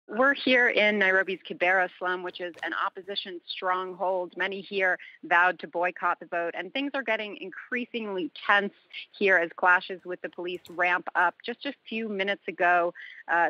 We're here in Nairobi's Kibera slum, which is an opposition stronghold. Many here vowed to boycott the vote, and things are getting increasingly tense here as clashes with the police ramp up. Just a few minutes ago,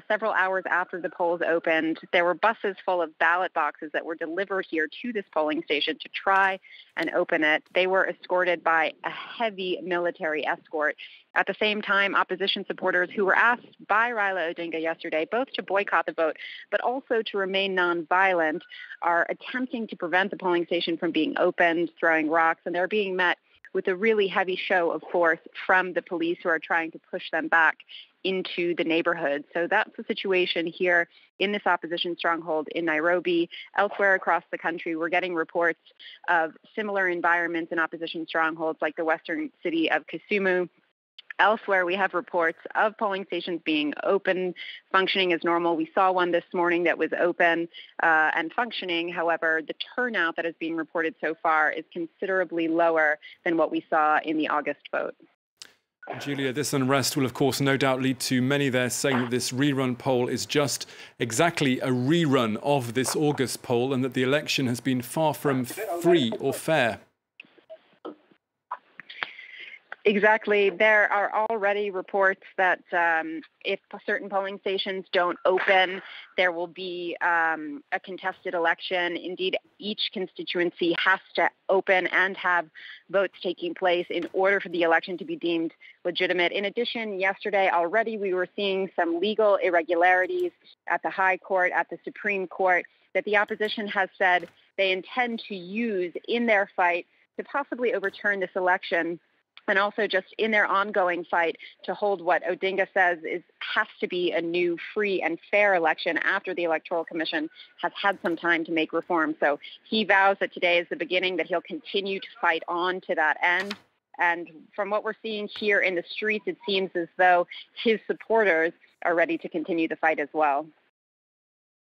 several hours after the polls opened, there were buses full of ballot boxes that were delivered here to this polling station to try and open it. They were escorted by a heavy military escort. At the same time, opposition supporters who were asked by Raila Odinga yesterday both to boycott the vote but also to remain nonviolent are attempting to prevent the polling station from being opened, throwing rocks, and they're being met with a really heavy show of force from the police who are trying to push them back into the neighborhood. So that's the situation here in this opposition stronghold in Nairobi. Elsewhere across the country, we're getting reports of similar environments in opposition strongholds like the western city of Kisumu. Elsewhere, we have reports of polling stations being open, functioning as normal. We saw one this morning that was open and functioning. However, the turnout that is being reported so far is considerably lower than what we saw in the August vote. Julia, this unrest will, of course, no doubt lead to many there saying that this rerun poll is just exactly a rerun of this August poll and that the election has been far from free or fair. Exactly. There are already reports that if certain polling stations don't open, there will be a contested election. Indeed, each constituency has to open and have votes taking place in order for the election to be deemed legitimate. In addition, yesterday already we were seeing some legal irregularities at the High Court, at the Supreme Court, that the opposition has said they intend to use in their fight to possibly overturn this election, and also just in their ongoing fight to hold what Odinga says has to be a new, free and fair election after the Electoral Commission has had some time to make reforms. So he vows that today is the beginning, that he'll continue to fight on to that end. And from what we're seeing here in the streets, it seems as though his supporters are ready to continue the fight as well.